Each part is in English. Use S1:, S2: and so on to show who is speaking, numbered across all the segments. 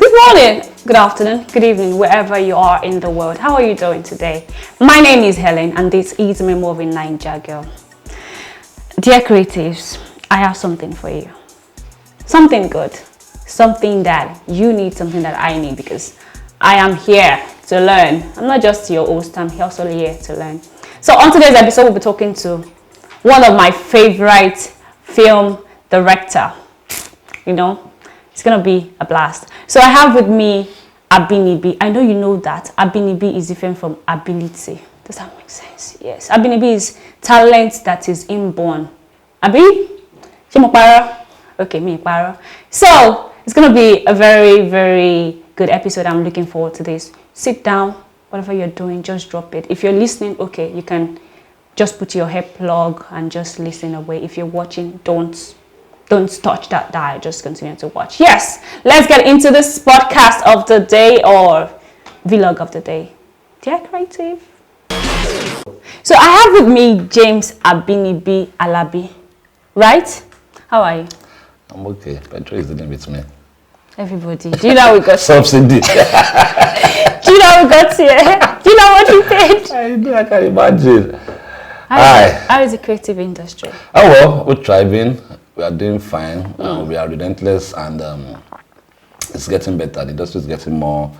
S1: Good morning, good afternoon, good evening, wherever you are in the world. How are you doing today? My name is Helen and this is my movie Ninja Girl. Dear creatives, I have something for you. Something good. Something that you need, something that I need, because I am here to learn. I'm not just your host, I'm also here to learn. So on today's episode, we'll be talking to one of my favorite film director. You know, it's gonna be a blast. So I have with me Abinibi. I know you know that Abinibi is different from ability. Does that make sense? Yes. Abinibi is talent that is inborn. Abi? Okay, me para. So it's gonna be a very, very good episode. I'm looking forward to this. Sit down, whatever you're doing, just drop it. If you're listening, okay, you can just put your hair plug and just listen away. If you're watching, don't touch that dial, just continue to watch. Yes, let's get into this podcast of the day or vlog of the day. Dear creative. So I have with me James Abinibi Alabi, right? How are you?
S2: I'm okay. Petrol is dealing with me.
S1: Everybody, do you know how we got
S2: Subsidy.
S1: Do you know how we got here? Do you know what you paid?
S2: I can imagine.
S1: How is the creative industry?
S2: Oh well, we're thriving. We are doing fine. We are relentless, and it's getting better. The industry is getting more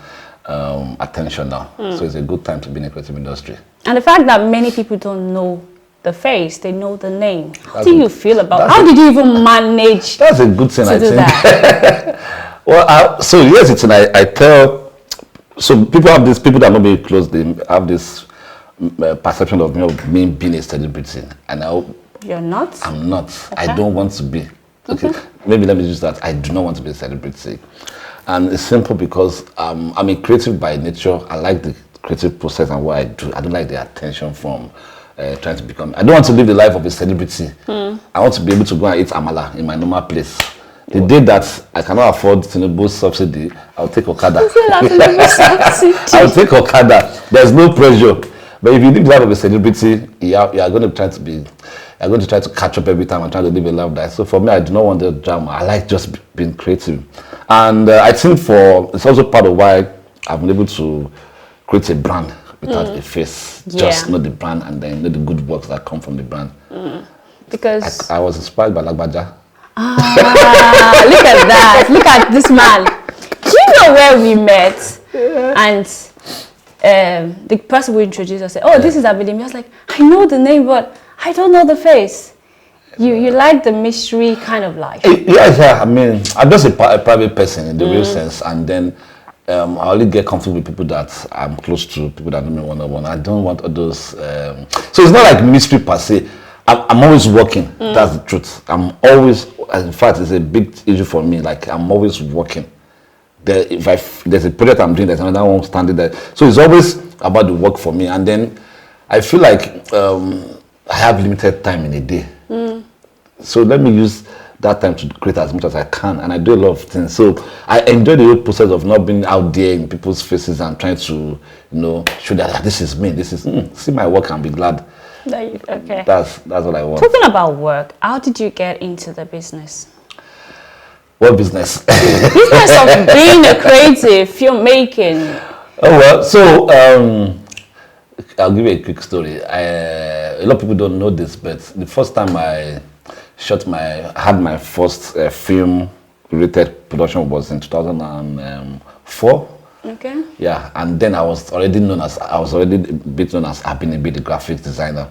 S2: attention now. So it's a good time to be in the creative industry. And
S1: the fact that many people don't know the face, they know the name. How do you feel about? How did you even manage?
S2: That's a good thing, I think. Well, so here's the thing. I tell. So people have this. People that know me close. They have this perception of me being a celebrity, and
S1: you're not?
S2: I'm not. Okay. I don't want to be. Okay. Maybe let me use that. I do not want to be a celebrity. And it's simple because I'm a creative by nature. I like the creative process and what I do. I don't like the attention from trying to become. I don't want to live the life of a celebrity. I want to be able to go and eat amala in my normal place. The day that I cannot afford Tinubu's subsidy, I'll take Okada. I'll take Okada. There's no pressure. But if you live the life of a celebrity, you are going to try to catch up every time and try to live a life that. So for me, I do not want the drama. I like just being creative. And I think it's also part of why I've been able to create a brand without a face. Yeah. Just know the brand and then know the good works that come from the brand.
S1: Because
S2: I was inspired by Lagbaja.
S1: Look at that. Look at this man. Do you know where we met? And the person who introduced us said, this is Abinibi. I was like, I know the name, but I don't know the face. You like the mystery kind of life.
S2: Yeah. I mean, I'm just a private person in the real sense, and then I only get comfortable with people that I'm close to, people that know me one-on-one. I don't want all those. So it's not like mystery per se. I'm always working. That's the truth. I'm always. In fact, it's a big issue for me. Like I'm always working. If there's a project I'm doing, there's another one standing there. So it's always about the work for me. And then I feel like I have limited time in a day. So let me use that time to create as much as I can. And I do a lot of things. So I enjoy the whole process of not being out there in people's faces and trying to, show that this is me. This is see my work and be glad.
S1: Okay.
S2: That's what I want.
S1: Talking about work, how did you get into the business?
S2: What business?
S1: Business of being a creative, filmmaking.
S2: Oh well, so I'll give you a quick story. A lot of people don't know this, but the first time I had my first film-related production was in 2004.
S1: Okay.
S2: Yeah, and then I was already a bit known as Abinibi, the graphic designer.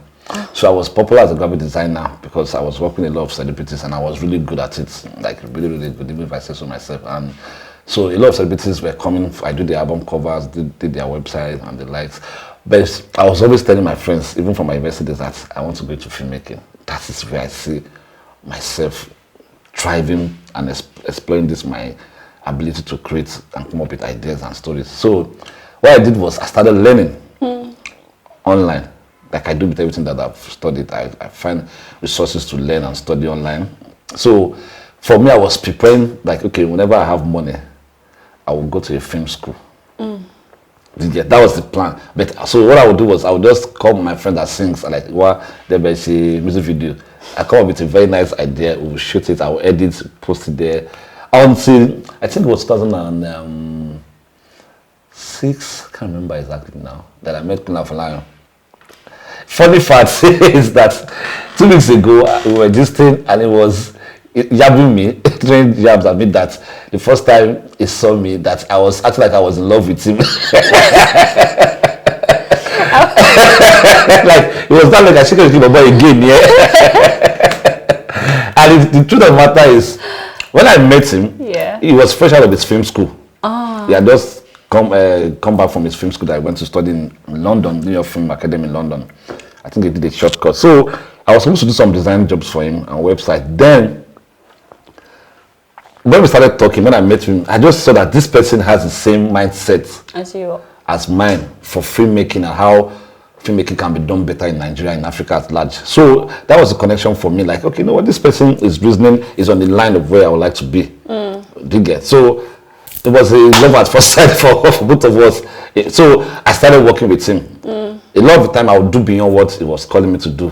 S2: So I was popular as a graphic designer because I was working with a lot of celebrities and I was really good at it, like really, really good, even if I say so myself. And so a lot of celebrities were coming. I did the album covers, did their website and the likes. But I was always telling my friends, even from my university days, that I want to go into filmmaking. That is where I see myself thriving and exploring my ability to create and come up with ideas and stories. So what I did was I started learning online. Like I do with everything that I've studied. I find resources to learn and study online. So for me, I was preparing, like, okay, whenever I have money, I will go to a film school. Yeah, that was the plan. But so what I would do was I would just call my friend that sings, like, there was a music video. I come up with a very nice idea, we will shoot it, I will edit, post it there. until I think it was 2006. I can't remember exactly now that I met Kuna Falayo. Funny fact is that 2 weeks ago we were gisting and it was yabbing me, throwing jabs at me that the first time he saw me that I was acting like I was in love with him. Like it was not like I should have boy again, yeah. And the truth of the matter is, when I met him, he was fresh out of his film school. He had just come back from his film school that I went to study in London, New York Film Academy in London. I think he did a short course. So I was supposed to do some design jobs for him on website. Then when we started talking, when I met him, I just saw that this person has the same mindset as mine for filmmaking and how filmmaking can be done better in Nigeria, in Africa at large. So that was a connection for me. Like, okay, you know what, this person is reasoning is on the line of where I would like to be. Do you get? So it was a love at first sight for both of us. So I started working with him. A lot of the time I would do beyond what he was calling me to do.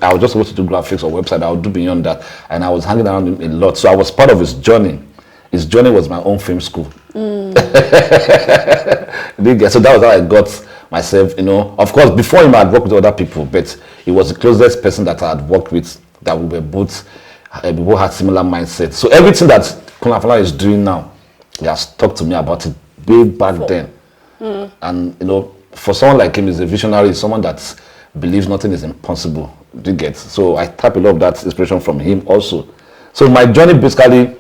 S2: I was just supposed to do graphics or website. I would do beyond that, and I was hanging around him a lot. So I was part of his journey. His journey was my own film school. So that was how I got myself, you know. Of course, before him I had worked with other people, but he was the closest person that I had worked with that we were both had similar mindsets. So everything that Kunafala is doing now, he has talked to me about it way back then. And you know, for someone like him, he's a visionary, someone that believes nothing is impossible. Do you get? So I tap a lot of that inspiration from him also. So my journey basically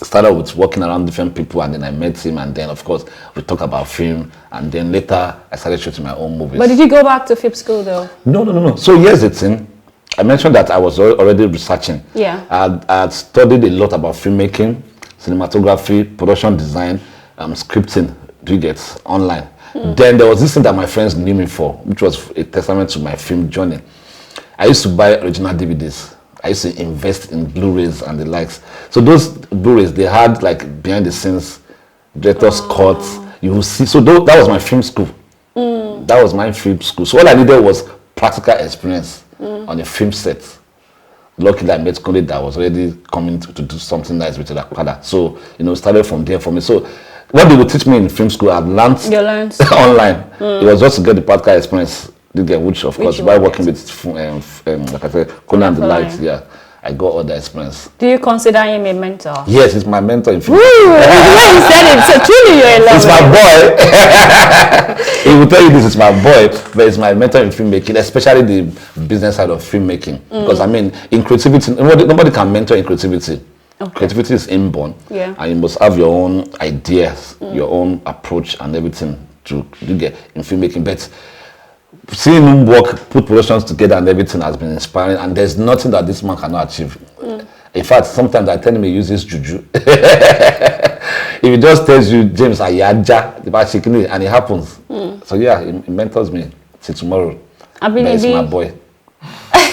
S2: started with working around different people, and then I met him, and then of course we talked about film, and then later I started shooting my own movies.
S1: But did you go back to film school though?
S2: No. So here's the thing. I mentioned that I was already researching.
S1: Yeah.
S2: I had studied a lot about filmmaking, cinematography, production design, scripting. Do you get? Online. Then there was this thing that my friends knew me for, which was a testament to my film journey. I used to buy original DVDs. I used to invest in Blu-rays and the likes. So those Blu-rays, they had like behind the scenes, director's cuts. You will see. So that was my film school. That was my film school. So all I needed was practical experience on a film set. Luckily, I met Kunle that was already coming to do something nice with Rakpada. So, you know, started from there for me. So what they would teach me in film school, I've learned online. It was just to get the practical experience. Which of course, by working with, like I said, Kunle and the Lights, yeah, I got all the experience. Do you consider him a mentor? Yes, he's my mentor in film.
S1: The way you said it, so truly you're in love.
S2: It's my boy. He will tell you this is my boy, but it's my mentor in filmmaking, especially the business side of filmmaking. Because I mean, in creativity, nobody can mentor in creativity. Okay. Creativity is inborn, and you must have your own ideas, your own approach, and everything to get in filmmaking. But seeing him work, put productions together and everything has been inspiring, and there's nothing that this man cannot achieve. In fact, sometimes I tell him he uses juju. If he just tells you, James, ayaja, and it happens. So yeah, he mentors me till tomorrow. Abinibi. He's my boy.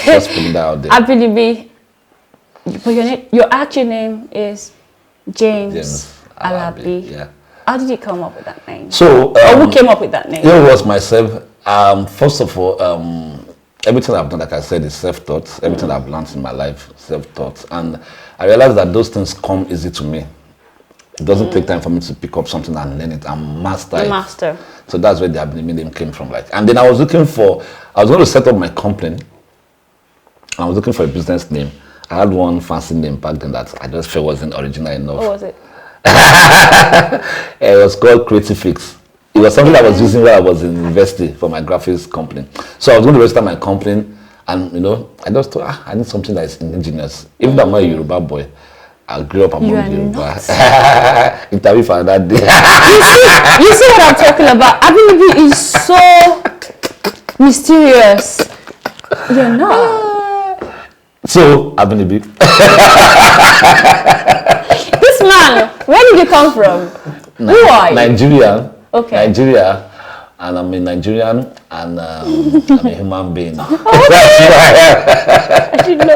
S2: Just putting that out there.
S1: Abinibi, but your actual name is James Alabi. Yeah. How did you come up with that name?
S2: So,
S1: who came up with that name?
S2: It was myself. First of all, everything I've done, like I said, is self-taught. Everything I've learned in my life, self-taught. And I realized that those things come easy to me. It doesn't take time for me to pick up something and learn it and master it. So that's where the Abinibi name came from. And then I was going to set up my company. I was looking for a business name. I had one fancy name back then that I just felt wasn't original enough.
S1: What was it?
S2: It was called Creative Fix. It was something I was using while I was in university for my graphics company. So I was going to register my company, and you know, I just thought, I need something that is indigenous. Even though I'm not a Yoruba boy, I grew up among Yoruba. Interview for that day.
S1: you see what I'm talking about? Abinibi is so mysterious. You're not.
S2: So Abinibi.
S1: This man, where did you come from? Who are you?
S2: Nigerian.
S1: Okay.
S2: Nigeria, and I'm a Nigerian, and I'm a human being.
S1: Okay. I didn't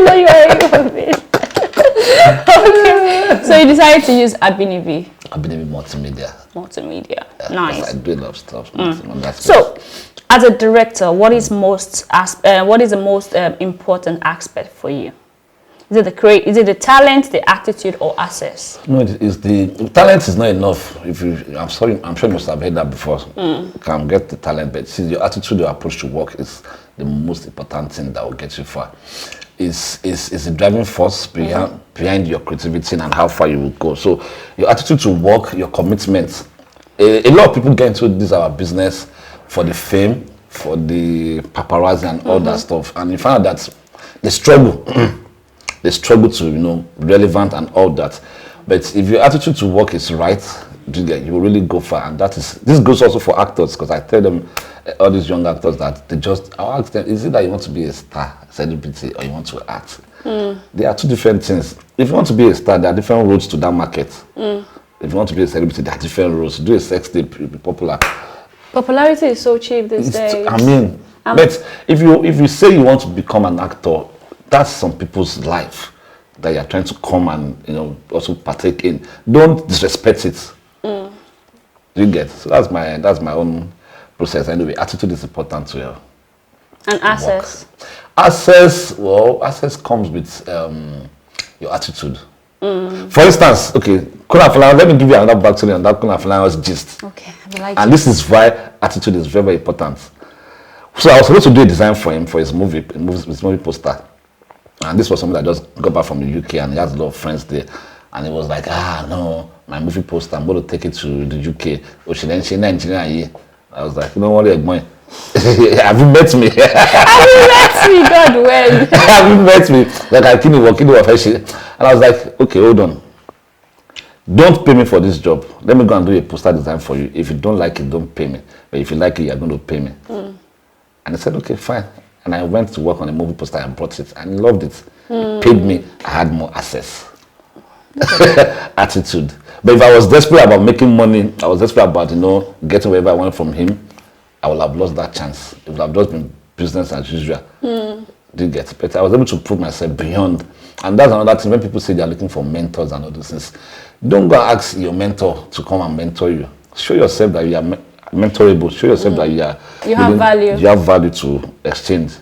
S1: know you were a human being. Okay. So you decided to use Abinibi.
S2: Abinibi multimedia.
S1: Multimedia. Nice.
S2: I do love stuff.
S1: So, as a director, what is the most important aspect for you? Is it is it the talent, the attitude, or access?
S2: No, it is the talent is not enough. If you, I'm sorry, I'm sure you must have heard that before. You can get the talent, but see, your attitude, your approach to work is the most important thing that will get you far. Is the driving force behind your creativity and how far you will go. So your attitude to work, your commitment. A lot of people get into this our business for the fame, for the paparazzi and all that stuff, and you find out that they struggle. They struggle to, relevant and all that. But if your attitude to work is right, you will really go far. And this goes also for actors, because I tell them, all these young actors, that I'll ask them, is it that you want to be a star, celebrity, or you want to act? There are two different things. If you want to be a star, there are different roads to that market. If you want to be a celebrity, there are different roads. Do a sex tape, you'll be popular.
S1: Popularity is so cheap these days.
S2: But if you say you want to become an actor, that's some people's life that you're trying to come and also partake in. Don't disrespect it. You get? So that's my own process. Anyway, attitude is important to you.
S1: And access.
S2: Access comes with your attitude. For instance, okay, let me give you another backstory on that Kunafala's gist.
S1: Okay,
S2: and this is why attitude is very, very important. So I was supposed to do a design for him for his movie poster. And this was something that just got back from the UK, and he has a lot of friends there. And he was like, no, my movie poster, I'm going to take it to the UK. I was like, you know what, boy? Have you met me?
S1: Have you met me? God, when?
S2: Have you met me? Like, I can't work. And I was like, okay, hold on. Don't pay me for this job. Let me go and do a poster design for you. If you don't like it, don't pay me. But if you like it, you're going to pay me. And he said, okay, fine. And I went to work on a movie poster and brought it, and he loved it. He paid me. I had more access. Attitude. But if I was desperate about making money, I was desperate about getting whatever I wanted from him, I would have lost that chance. It would have just been business as usual. Did get it. But I was able to prove myself beyond. And that's another thing when people say they're looking for mentors and all those things. Don't go and ask your mentor to come and mentor you. Show yourself that you are mentorable. Show yourself that you have value. You have value to exchange.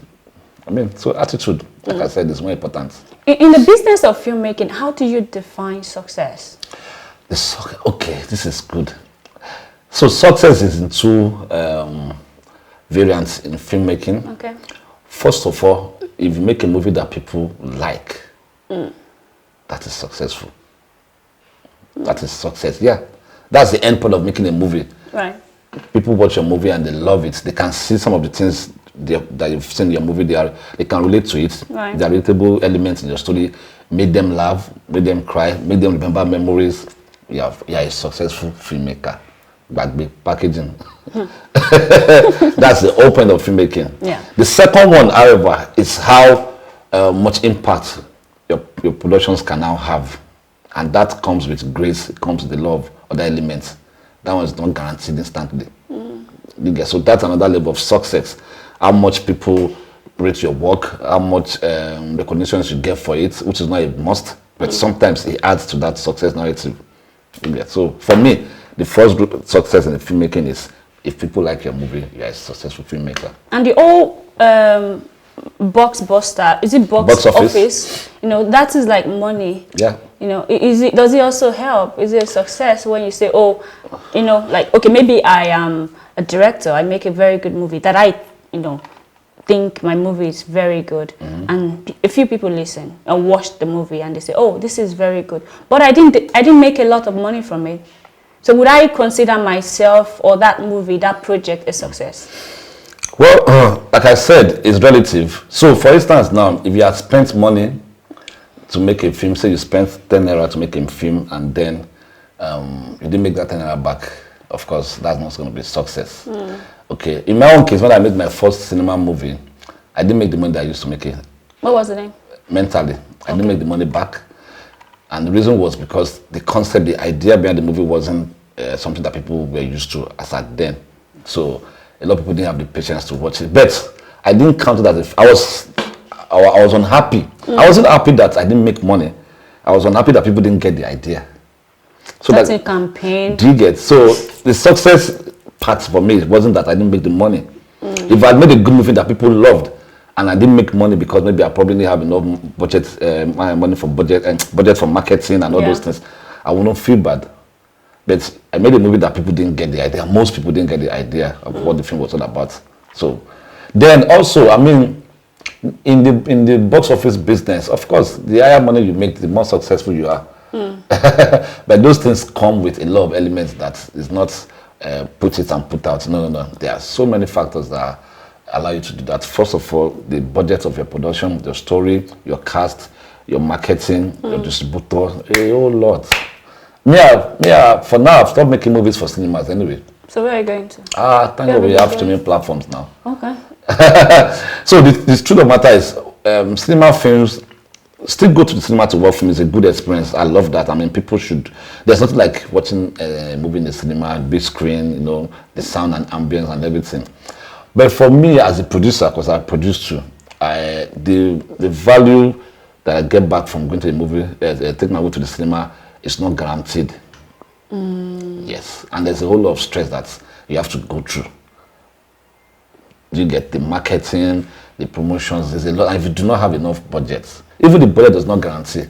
S2: So attitude, like I said, is more important.
S1: In the business of filmmaking, how do you define success?
S2: Okay, this is good. So success is in two variants in filmmaking.
S1: Okay.
S2: First of all, if you make a movie that people like, that is successful. That is success. Yeah, that's the end point of making a movie.
S1: Right.
S2: People watch your movie and they love it. They can see some of the things that you've seen in your movie. They can relate to it.
S1: Right.
S2: There are relatable elements in your story. Make them laugh, make them cry, make them remember memories. You're a successful filmmaker. Big packaging. That's the whole point of filmmaking.
S1: Yeah.
S2: The second one, however, is how much impact your productions can now have. And that comes with grace, it comes with the love, other elements. That one is not guaranteed instantly. So that's another level of success. How much people rate your work, how much recognition you get for it, which is not a must, but sometimes it adds to that success narrative. So for me, the first group success in the filmmaking is if people like your movie, you're a successful filmmaker.
S1: And the old box buster, is it box office? That is like money.
S2: Yeah.
S1: Does it also help? Is it a success when you say, okay, maybe I am a director, I make a very good movie that I, think my movie is very good, and a few people listen and watch the movie and they say, oh, this is very good, but I didn't make a lot of money from it. So would I consider myself or that movie, that project, a success?
S2: Well, like I said, it's relative. So for instance now, if you had spent money to make a film, say you spent 10 naira to make a film and then you didn't make that 10 naira back, of course, that's not going to be a success. Okay, in my own case, when I made my first cinema movie, I didn't make the money that I used to make it.
S1: What was the name?
S2: Mentally. I didn't make the money back. And the reason was because the concept, the idea behind the movie wasn't something that people were used to as at then. So a lot of people didn't have the patience to watch it. But I didn't count it as if I was unhappy. I wasn't happy that I didn't make money. I was unhappy that people didn't get the idea. So
S1: that's a campaign.
S2: Do you get? So the success part for me wasn't that I didn't make the money. If I had made a good movie that people loved, and I didn't make money because maybe I probably didn't have enough budget, money for budget and budget for marketing and all those things, I will not feel bad. But I made a movie that people didn't get the idea. Most people didn't get the idea of what the film was all about. So then also, I mean, in the box office business, of course, the higher money you make, the more successful you are. But those things come with a lot of elements that is not put it and put out. No. There are so many factors that allow you to do that. First of all, the budget of your production, your story, your cast, your marketing, your distributor, a whole lot. For now, I've stopped making movies for cinemas anyway.
S1: So where are you going to?
S2: Thank God we have too many platforms now.
S1: Okay.
S2: So the truth of the matter is, cinema films, still go to the cinema to watch film is a good experience. I love that. I mean, people should, there's nothing like watching a movie in the cinema, big screen, you know, the sound and ambience and everything. But for me as a producer, because I produce too, the value that I get back from going to the movie, taking my way to the cinema, is not guaranteed. Yes, and there's a whole lot of stress that you have to go through. You get the marketing, the promotions, there's a lot, and if you do not have enough budget, even the budget does not guarantee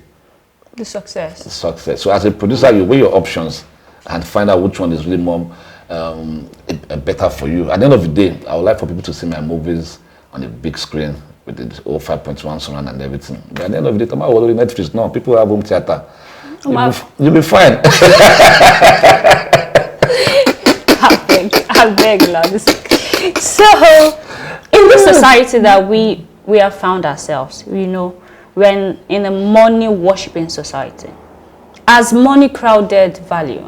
S1: the success.
S2: So as a producer, you weigh your options and find out which one is really more better for you. At the end of the day, I would like for people to see my movies on a big screen with the 5.1 surround and everything. But at the end of the day, tomorrow we'll do Netflix. No, people have home theater. You'll be fine.
S1: I beg, Lord. So, in the society that we have found ourselves, you know, when in a money worshipping society, has money crowded value?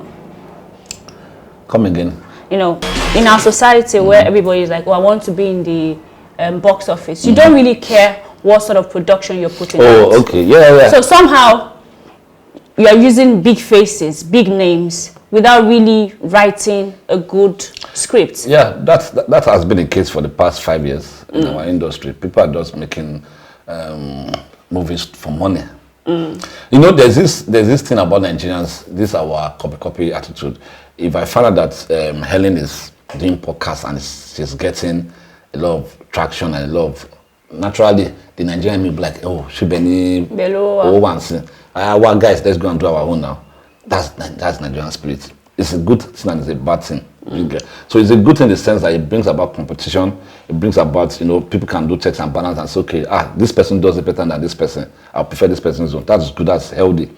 S2: Come again.
S1: You know, in our society where everybody is like, oh, I want to be in the box office. You don't really care what sort of production you're putting out.
S2: Oh, okay. Yeah. So
S1: somehow you are using big faces, big names, without really writing a good script.
S2: Yeah, that has been the case for the past 5 years in our industry. People are just making movies for money. You know, there's this thing about Nigerians. This is our copy attitude. If I find out that Helen is doing podcasts and she's getting a lot of traction and a lot of, naturally, the Nigerian may be like, oh, she Benny, oh, once. Well, guys, let's go and do our own now. That's Nigerian spirit. It's a good thing and it's a bad thing. So it's a good thing in the sense that it brings about competition. It brings about, you know, people can do checks and balance and say, okay, this person does it better than this person. I prefer this person's own. That's good, that's healthy.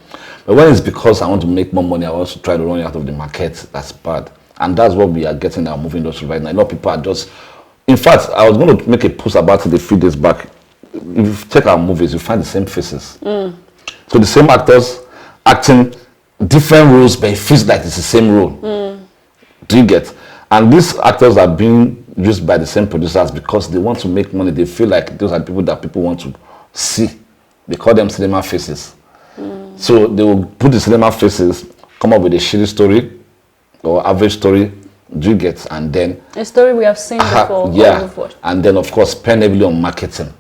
S2: But when it's because I want to make more money, I want to try to run it out of the market, that's bad. And that's what we are getting in our movie industry right now. A lot of people are just, in fact, I was going to make a post about it a few days back. If you check our movies, you find the same faces. So the same actors acting different roles, but it feels like it's the same role. Do you get? And these actors are being used by the same producers because they want to make money. They feel like those are people that people want to see. They call them cinema faces. So they will put the cinema faces, come up with a shitty story or average story. Do you get? And then
S1: a story we have seen before.
S2: Yeah, and then of course spend heavily on marketing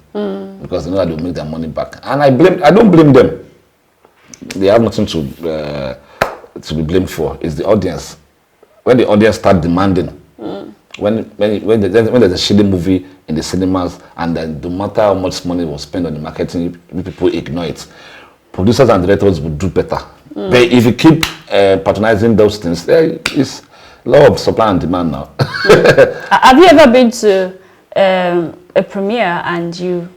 S2: because they know that they'll make their money back. And I don't blame them. They have nothing to be blamed for. It's the audience. When the audience start demanding, when there's a shitty movie in the cinemas, and then no matter how much money was spent on the marketing, people ignore it. Producers and directors would do better. But if you keep patronizing those things, there is a lot of supply and demand now.
S1: Have you ever been to a premiere and you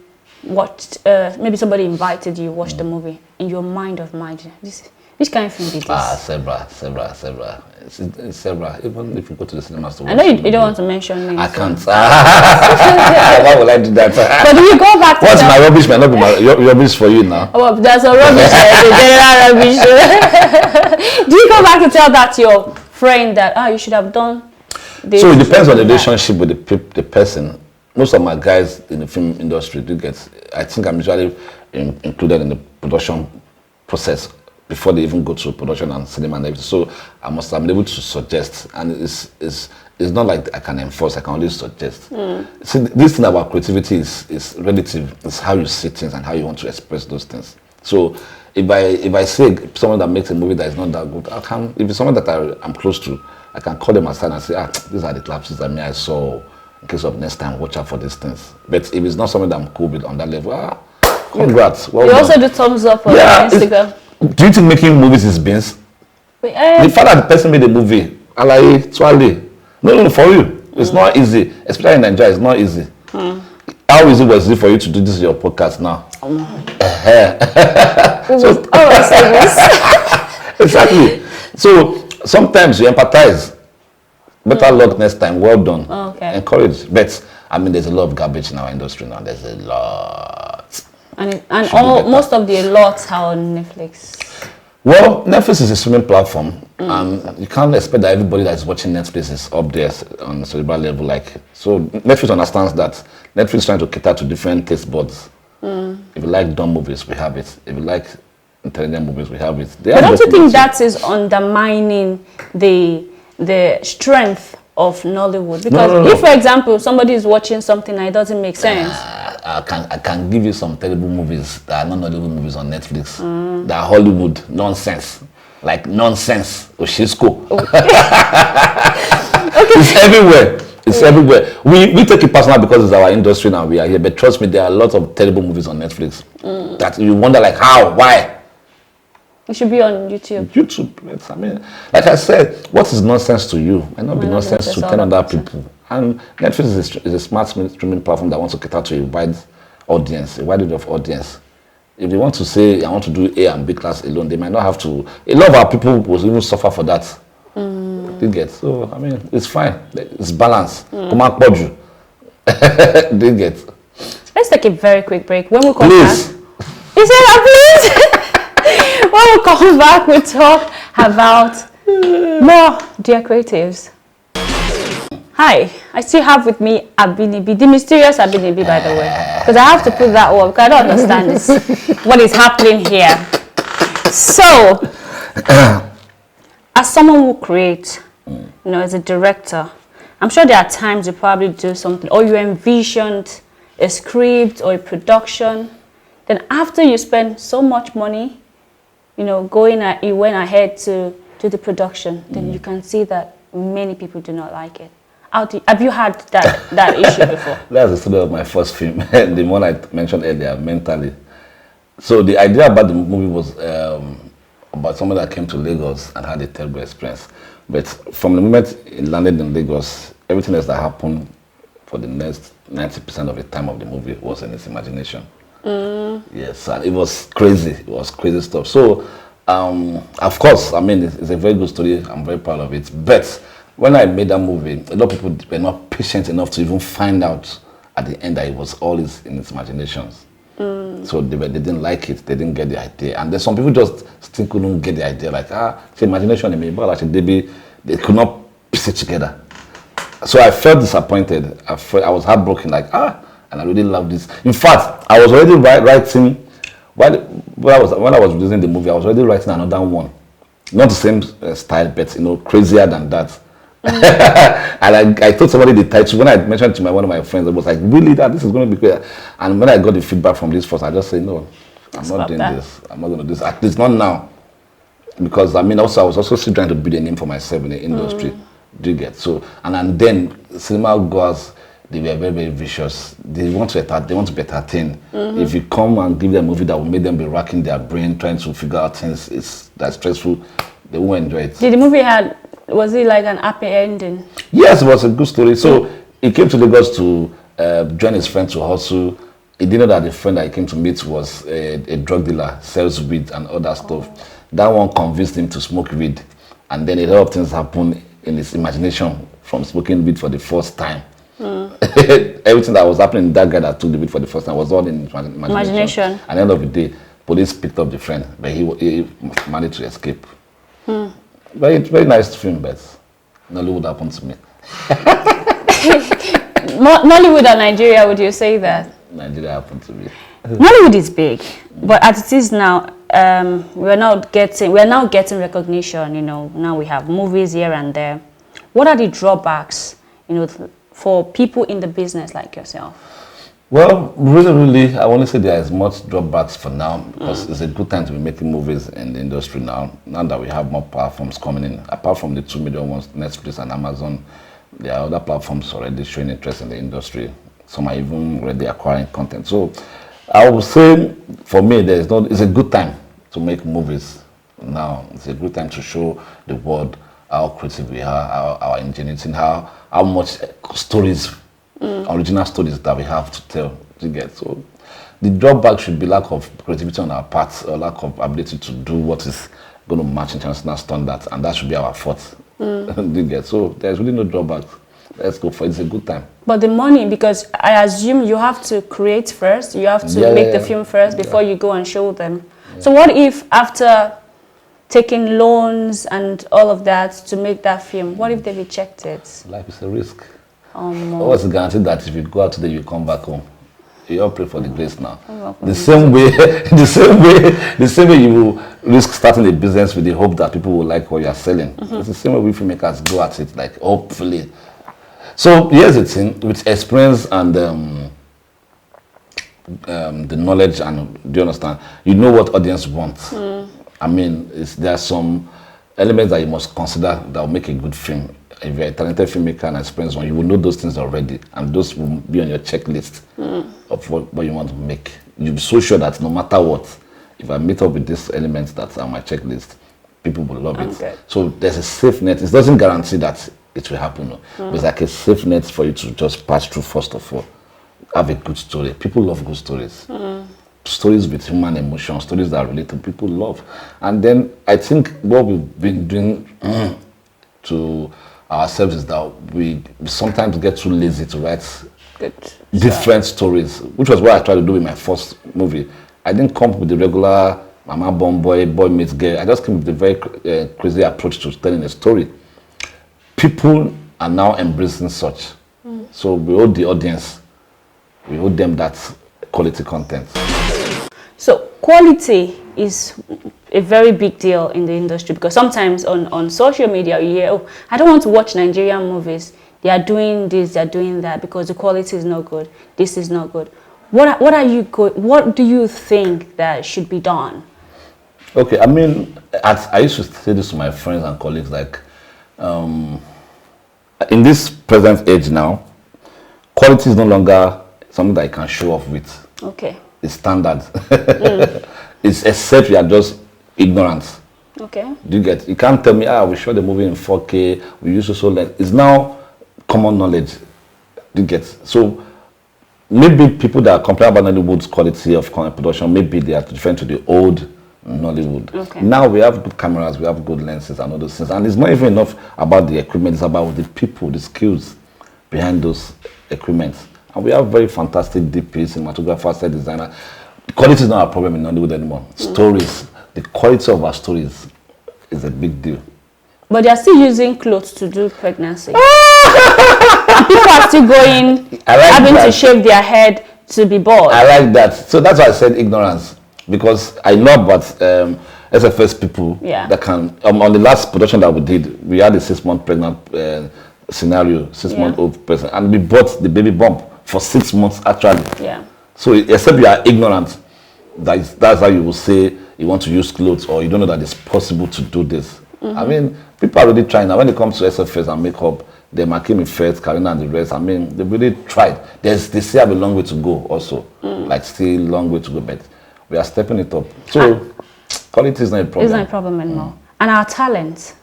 S1: watched, maybe somebody invited you, watched the movie, in your mind of mind, which kind of film did this?
S2: Several. It's several. Even if you go to the cinemas to watch,
S1: I know you don't want to mention names.
S2: I can't. Why would I do that?
S1: But do you go back to
S2: what's my rubbish might not be my rubbish for you now.
S1: Oh, there's a rubbish, the general rubbish. Do you go back to tell that to your friend that, you should have done this?
S2: So it depends on the relationship with the person. Most of my guys in the film industry do get, I think I'm usually included in the production process before they even go to production and cinema and everything. So I'm able to suggest, and it's not like I can enforce, I can only suggest. See, this thing about creativity is relative. It's how you see things and how you want to express those things. So if I say someone that makes a movie that is not that good, if it's someone that I'm close to, I can call them aside and say, these are the lapses that I saw. in case of next time, watch out for these things. But if it's not something that I'm cool with on that level, congrats. Well
S1: you
S2: done.
S1: also do thumbs up on Instagram.
S2: Do you think making movies is beans? The fact that the person made a movie, Alabi, Twale. No, for you. It's not easy. Especially in Nigeria, it's not easy. How easy was it for you to do this in your podcast now? Exactly. So sometimes you empathize. Better luck next time. Well done.
S1: Okay.
S2: Encourage. But I mean, there's a lot of garbage in our industry now. There's a lot.
S1: And most of the lots are on Netflix.
S2: Well, Netflix is a streaming platform, and you can't expect that everybody that is watching Netflix is up there on a cerebral level. So Netflix understands that Netflix is trying to cater to different taste buds. If you like dumb movies, we have it. If you like intelligent movies, we have it.
S1: But don't you think that is undermining the strength of Nollywood? Because if, for example, somebody is watching something and it doesn't make sense.
S2: I can give you some terrible movies that are not Nollywood movies on Netflix. That are Hollywood nonsense. Like nonsense. Oshisko. It's everywhere. It's everywhere. We take it personal because it's our industry now. We are here. But trust me, there are a lot of terrible movies on Netflix. That you wonder like how, why?
S1: It should be on YouTube.
S2: YouTube. I mean, like I said, what is nonsense to you might not be nonsense to 10 other people. And Netflix is a smart streaming platform that wants to cater to a wide audience, a wide range of audience. If they want to say, I want to do A and B class alone, they might not have to. A lot of our people will even suffer for that. They get. So, I mean, it's fine. It's balanced. They get.
S1: Let's take a very quick break. When we come
S2: Please.
S1: back. You said that, please? When we come back, we talk about more Dear Creatives. Hi, I still have with me Abinibi, the mysterious Abinibi, by the way, because I have to put that word because I don't understand this, what is happening here. So, as someone who creates, as a director, I'm sure there are times you probably do something, or you envisioned a script or a production. Then after you spend so much money, you went ahead to do the production, then you can see that many people do not like it. Have you had that issue before?
S2: That's the story of my first film, the one I mentioned earlier, Mentally. So the idea about the movie was about someone that came to Lagos and had a terrible experience. But from the moment it landed in Lagos, everything else that happened for the next 90% of the time of the movie was in his imagination. Yes, and it was crazy. It was crazy stuff. So, of course, I mean, it's a very good story. I'm very proud of it. But when I made that movie, a lot of people were not patient enough to even find out at the end that it was all in its imaginations. So they didn't like it. They didn't get the idea. And then some people just still couldn't get the idea. Like, it's imagination in me. But actually, they could not piece it together. So I felt disappointed. I was heartbroken. Like, and I really love this. In fact, I was already writing, when I was releasing the movie, I was already writing another one. Not the same style, but, crazier than that. And I told somebody the title. When I mentioned to one of my friends, I was like, really, this is going to be great. And when I got the feedback from this first, I just said, no, I'm not doing this. I'm not going to do this. At least not now. Because, I was also still trying to build a name for myself in the industry. Do you get? So, and then cinema goers, they were very, very vicious. They want to be entertained. If you come and give them a movie that will make them be racking their brain, trying to figure out things, that's stressful, they won't enjoy it.
S1: Did the movie was it like an happy ending? Yes,
S2: it was a good story. So he came to Lagos to join his friend to hustle. He didn't know that the friend that he came to meet was a drug dealer, sells weed and other stuff. That one convinced him to smoke weed. And then a lot of things happened in his imagination from smoking weed for the first time. Everything that was happening in that guy that took the weed for the first time was all in his imagination. At the end of the day, police picked up the friend, but he managed to escape. Very, very nice film, but Nollywood happened to me.
S1: Nollywood or Nigeria, would you say that?
S2: Nigeria happened to me.
S1: Nollywood is big, but as it is now, we're now getting recognition. Now we have movies here and there. What are the drawbacks, for people in the business like yourself?
S2: Well, really, I want to say there is much drawbacks for now because it's a good time to be making movies in the industry now. Now that we have more platforms coming in, apart from the 2 million ones, Netflix and Amazon, There are other platforms already showing interest in the industry. Some are even already acquiring content. So I would say, for me, it's a good time to make movies now. It's a good time to show the world how creative we are, our ingenuity, how much stories, original stories that we have to tell. You get? So the drawback should be lack of creativity on our part, or lack of ability to do what is going to match international standards, and that should be our fault. You get? So there's really no drawback. Let's go for it. It's a good time.
S1: But the money, because I assume you have to create first, you have to make the film first before you go and show them. Yeah. So what if after taking loans and all of that to make that film, what if they reject it?
S2: Life is a risk. What's the guarantee that if you go out today, you come back home? You all pray for the grace now. The same way you will risk starting a business with the hope that people will like what you are selling. It's the same way we filmmakers go at it, like hopefully. So here's the thing, with experience and the knowledge, and do you understand? You know what audience wants. I mean, there are some elements that you must consider that will make a good film. If you're a talented filmmaker and experienced one, you will know those things already, and those will be on your checklist of what you want to make. You'll be so sure that no matter what, if I meet up with these elements that are on my checklist, people will love it. Okay. So there's a safe net. It doesn't guarantee that it will happen. But it's like a safe net for you to just pass through first of all. Have a good story. People love good stories. Stories with human emotion, stories that relate to people love. And then I think what we've been doing to ourselves is that we sometimes get too lazy to write different stories, which was what I tried to do with my first movie. I didn't come with the regular mama born boy meets girl. I just came with a very crazy approach to telling a story. People are now embracing such. So we owe the audience, we owe them that quality content.
S1: So quality is a very big deal in the industry, because sometimes on social media you hear, oh, I don't want to watch Nigerian movies. They are doing this, they are doing that because the quality is not good. This is not good. What do you think that should be done?
S2: Okay, I mean, I used to say this to my friends and colleagues, like, in this present age now, quality is no longer something that you can show off with. Okay. It's standard. It's except you are just ignorant. Okay. Do you get? You can't tell me, we shot the movie in 4K, we used to show lens. It's now common knowledge. Do you get? So maybe people that are complaining about Nollywood's quality of production, maybe they are different to the old Nollywood. Okay. Now we have good cameras, we have good lenses and all those things. And it's not even enough about the equipment, it's about the people, the skills behind those equipment. And we have very fantastic DPs, cinematographers, set designer. The quality is not a problem in Nollywood anymore. Stories, the quality of our stories is a big deal.
S1: But they are still using clothes to do pregnancy. And people are still going, having to shave their head to be bald.
S2: I like that. So that's why I said ignorance. Because I know about SFS people that can, on the last production that we did, we had a 6-month pregnant scenario, 6-month-old person, and we bought the baby bump for 6 months actually. Yeah. So except you are ignorant, that's how you will say you want to use clothes, or you don't know that it's possible to do this. I mean, people are really trying now. When it comes to SFS and makeup, the Makimi Fett, Karina and the rest, I mean, they really tried. They still have a long way to go also. Like still long way to go, but we are stepping it up. So quality is not a problem.
S1: It's not a problem anymore. And our talent.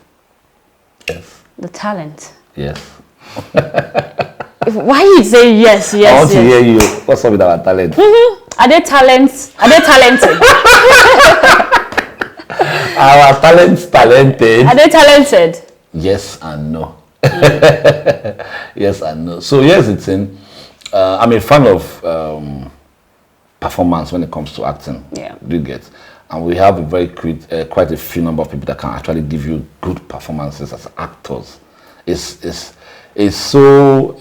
S2: Yes.
S1: The talent.
S2: Yes.
S1: Why you say yes?
S2: I want to hear you. What's up with our talent?
S1: Are they talents? Are they talented?
S2: Our talents talented.
S1: Are they talented?
S2: Yes and no. Yes and no. So here's the thing. I'm a fan of performance when it comes to acting. Yeah. Do you get? And we have a very quite a few number of people that can actually give you good performances as actors. It's so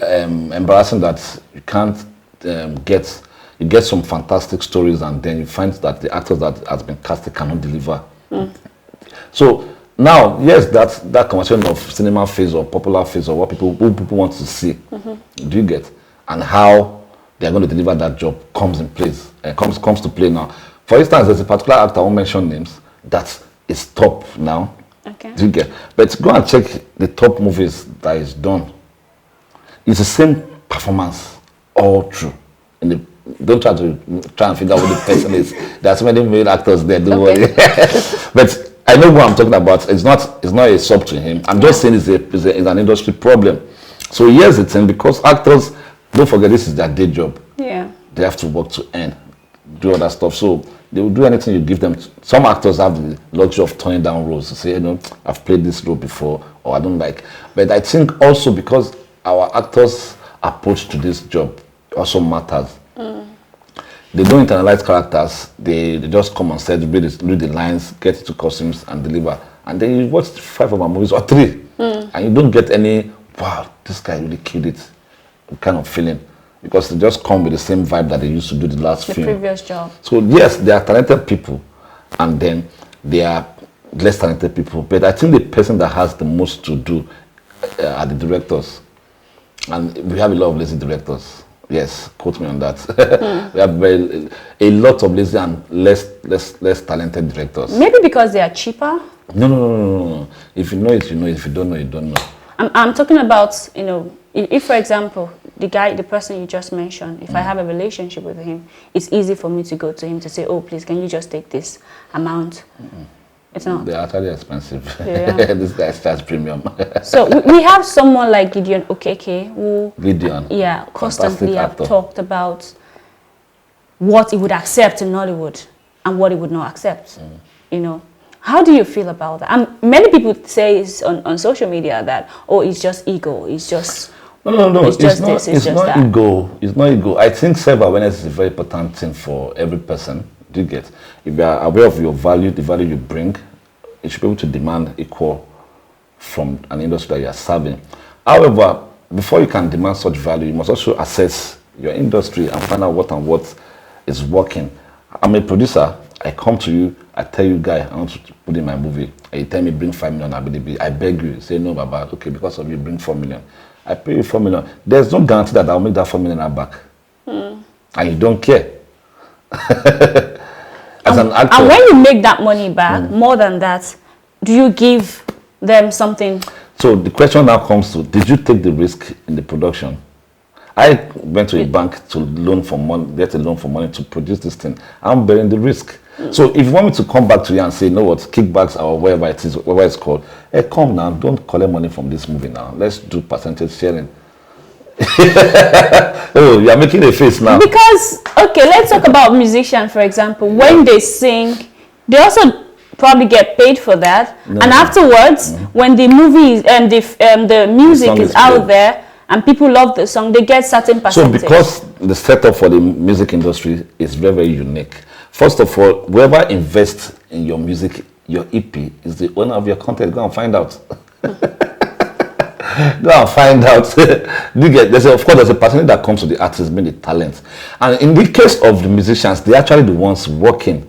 S2: embarrassing that you can't get some fantastic stories, and then you find that the actors that has been casted cannot deliver. So now, yes, that conversation of cinema phase or popular phase or what people want to see. Do you get? And how they're going to deliver that job comes in place. Comes to play now. For instance, there's a particular actor, I won't mention names, that is top now. Okay. Do you get? But go and check the top movies that is done it's the same performance all through. Don't try and figure out what the person is. There are so many male actors there, don't worry. But I know what I'm talking about. It's not a sub to him. I'm just saying it's an industry problem. So here's the thing, because actors, don't forget, this is their day job.
S1: Yeah.
S2: They have to work to earn, do other stuff. So they will do anything you give them. Some actors have the luxury of turning down roles to say, I've played this role before, or I don't like. But I think also because our actors' approach to this job also matters. They don't internalize characters. They just come on set, read the lines, get into costumes and deliver. And then you watch 5 of our movies or 3, and you don't get any, wow, this guy really killed it kind of feeling. Because they just come with the same vibe that they used to do the last film. The
S1: previous job.
S2: So yes, they are talented people, and then they are less talented people. But I think the person that has the most to do are the directors. And we have a lot of lazy directors. Yes, quote me on that. We have a lot of lazy and less talented directors.
S1: Maybe because they are cheaper?
S2: No. If you know it, you know it. If you don't know, you don't know.
S1: I'm talking about, if for example, the person you just mentioned, if I have a relationship with him, it's easy for me to go to him to say, oh, please, can you just take this amount? It's not. They're
S2: actually expensive.
S1: Yeah.
S2: This guy starts premium.
S1: So we have someone like Gideon Okeke who constantly have talked about what he would accept in Nollywood and what he would not accept. How do you feel about that? And many people say on social media that, oh, it's just ego. It's just
S2: no. It's not ego. It's not ego. I think self-awareness is a very important thing for every person. Do you get? If you are aware of your value, the value you bring, you should be able to demand equal from an industry that you are serving. However, before you can demand such value, you must also assess your industry and find out what is working. I'm a producer. I come to you, I tell you, guy, I want to put in my movie. And you tell me bring 5 million Abinibi. I beg you, say no, Baba. Okay, because of you, bring 4 million. I pay you 4 million. There's no guarantee that I'll make that 4 million back. And you don't care. As an actor.
S1: And when you make that money back, more than that, do you give them something?
S2: So the question now comes to, did you take the risk in the production? I went to a bank to loan for money, get a loan for money to produce this thing. I'm bearing the risk. So if you want me to come back to you and say, you know what, kickbacks or whatever it is, whatever it's called, hey, come now, don't collect money from this movie now. Let's do percentage sharing. Oh, you are making a face now.
S1: Because, okay, let's talk about musicians, for example. When they sing, they also probably get paid for that. And afterwards, when the movie and the music is out there, and people love the song, they get certain percentage.
S2: So because the setup for the music industry is very, very unique. First of all, whoever invests in your music, your EP, is the owner of your content. Go and find out. Go and find out. There's a percentage that comes to the artist being the talent. And in the case of the musicians, they're actually the ones working.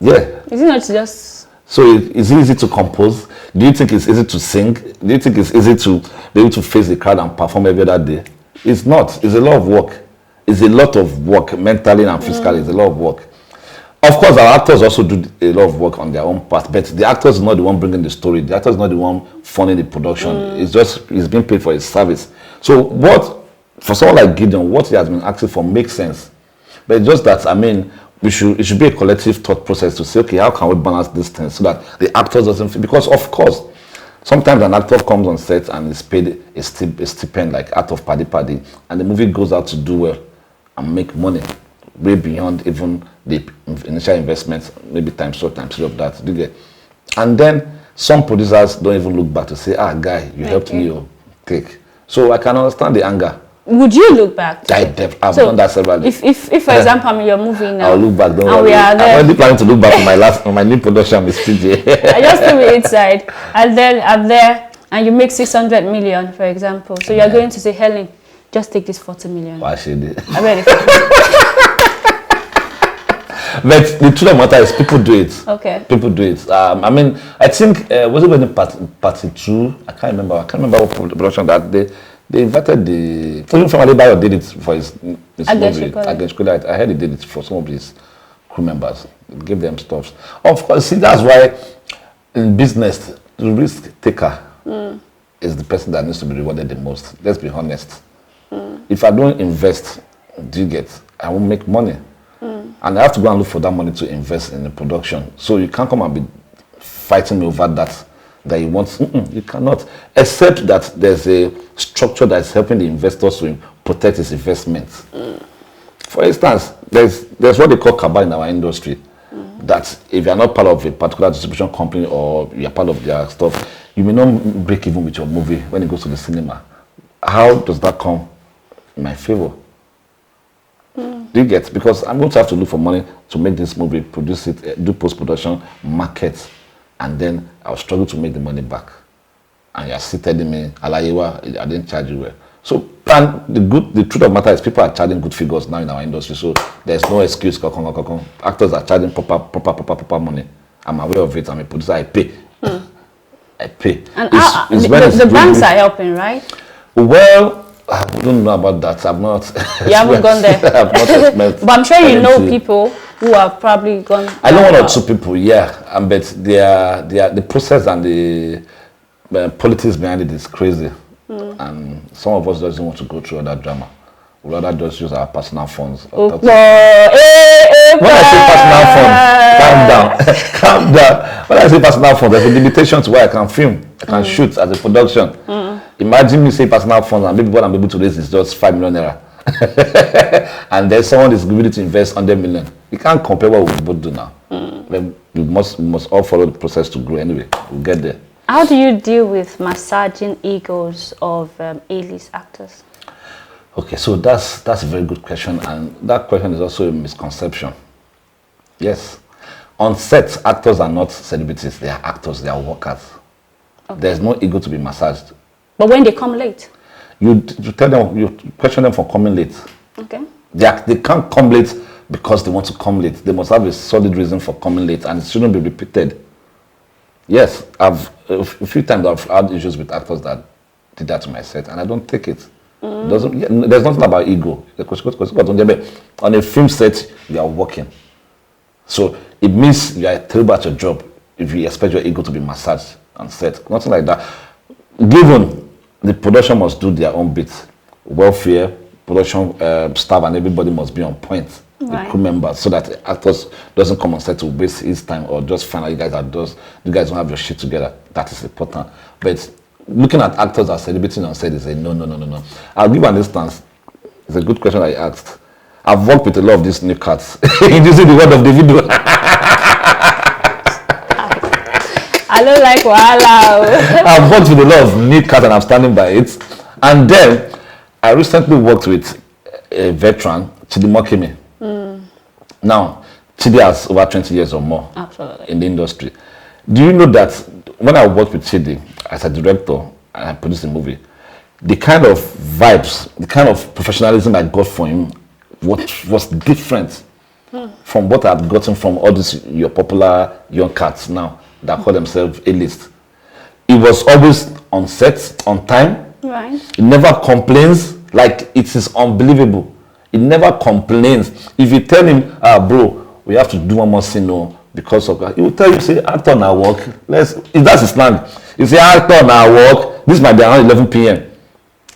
S2: Yeah.
S1: Is it not just...
S2: So is it easy to compose? Do you think it's easy to sing? Do you think it's easy to be able to face the crowd and perform every other day? It's not. It's a lot of work. It's a lot of work, mentally and physically. It's a lot of work. Of course, our actors also do a lot of work on their own part, but the actor is not the one bringing the story. The actor is not the one funding the production. It's being paid for his service. So for someone like Gideon, what he has been asking for makes sense. But it's just that, it should be a collective thought process to say, okay, how can we balance this thing so that the actors doesn't feel, because of course, sometimes an actor comes on set and is paid a stipend like out of paddy, and the movie goes out to do well and make money way beyond even the initial investment, maybe times 2 times 3 of that. Do you get? And then some producers don't even look back to say, guy, you helped me take. So I can understand the anger.
S1: Would you look back?
S2: I've done that several days.
S1: If for example, I'm in your movie now,
S2: I'll look back. Don't worry. I'm already planning to look back on my new production with CJ.
S1: I just to be inside, and then I'm there, and you make 600 million, for example. So you're going to say, Helen, just take this 40 million.
S2: Why should it?
S1: I'm ready.
S2: But the truth of the matter is, people do it.
S1: Okay.
S2: People do it. I think was it when party 2? I can't remember what production that they invited even from Alabi did it for his movie. I heard he did it for some of his crew members. He gave them stuff. Of course, see, that's why in business, the risk taker is the person that needs to be rewarded the most. Let's be honest. If I don't invest, do you get? I won't make money. And I have to go and look for that money to invest in the production. So you can't come and be fighting me over that you want. You cannot. Except that there's a structure that's helping the investors to protect his investments. For instance, there's what they call cabal in our industry. That if you're not part of a particular distribution company or you're part of their stuff, you may not break even with your movie when it goes to the cinema. How does that come in my favor? Do you get? Because I'm going to have to look for money to make this movie, produce it, do post-production, market, and then I'll struggle to make the money back. And you're still telling me, Alayewa, I didn't charge you well. So, and the truth of the matter is people are charging good figures now in our industry, so there's no excuse. Actors are charging proper money. I'm aware of it. I'm a producer. I pay. I pay.
S1: And the brands are helping, right?
S2: Well, I don't know about that. I'm not.
S1: You haven't gone there.
S2: I've not
S1: but I'm sure you know people who have probably gone.
S2: I know one or two people, yeah. But the process and the politics behind it is crazy. And some of us doesn't want to go through all that drama. We'd rather just use our personal funds. When I say personal funds, calm down. When I say personal funds, there's a limitation to where I can film, I can shoot as a production. Imagine me say personal funds and maybe what I'm able to raise is just 5 million naira. And there's someone is willing to invest 100 million. You can't compare what we both do now. We must all follow the process to grow anyway. We'll get there.
S1: How do you deal with massaging egos of A-list actors?
S2: Okay, so that's a very good question, and that question is also a misconception. Yes, on set, actors are not celebrities; they are actors, they are workers. Okay. There's no ego to be massaged.
S1: But when they come late,
S2: you tell them, you question them for coming late. Okay. They can't come late because they want to come late. They must have a solid reason for coming late, and it shouldn't be repeated. Yes, a few times I've had issues with actors that did that to my set, and I don't take it. There's nothing about ego. On a film set, you are working. So it means you are terrible at your job if you expect your ego to be massaged on set. Nothing like that. Given the production must do their own bit. Welfare, production staff and everybody must be on point. Right. The crew members, so that the actors doesn't come on set to waste his time or just find out you guys don't have your shit together. That is important. But looking at actors as celebrating on set is a no. I'll give an instance. It's a good question I asked. I've worked with a lot of these new cats. Using the word of the video.
S1: I don't like wahala.
S2: I've worked with a lot of new cats and I'm standing by it. And then I recently worked with a veteran, Chidi Mokeme. Now, Chidi has over 20 years or more in the industry. Do you know that when I worked with Chidi as a director and I produced a movie, the kind of vibes, the kind of professionalism I got from him was different from what I've gotten from all these your popular young cats now that call themselves A-list. He was always on set, on time.
S1: Right.
S2: He never complains. Like, it is unbelievable. He never complains. If you tell him, bro, we have to do one more scene, no, because of that, he will tell you, say, actor now work. That's his slang. You say, actor now work. This might be around 11 p.m.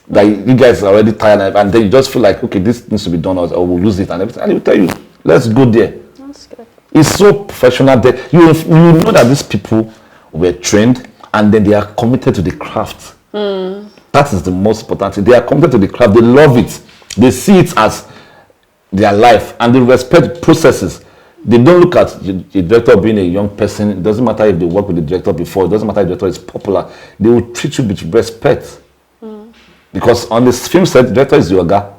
S2: Like, you guys are already tired, and then you just feel like, okay, this needs to be done, or we'll lose it, and everything. And he will tell you, let's go there.
S1: That's good.
S2: It's so professional that you know that these people were trained, and then they are committed to the craft. That is the most important thing. They are committed to the craft. They love it. They see it as their life, and they respect processes. They don't look at the director being a young person. It doesn't matter if they worked with the director before. It doesn't matter if the director is popular. They will treat you with respect. Because on this film set, the director is your guy.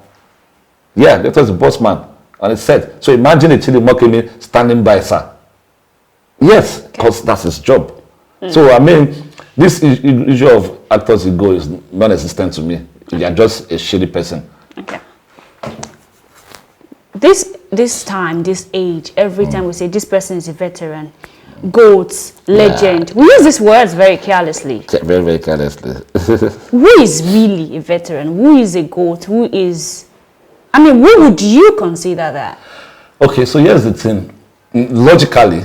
S2: Yeah, the director is the boss man on the set. So imagine a Chidi Mokeme standing by, sir. Yes, because that's his job. So, I mean, this issue of actors' ego is non-existent to me. You are just a shitty person.
S1: Okay. This time, this age, every time we say this person is a veteran, GOAT, legend, we use these words very carelessly.
S2: Very, very carelessly.
S1: Who is really a veteran? Who is a GOAT? Who is... I mean, who would you consider that?
S2: Okay, so here's the thing. Logically,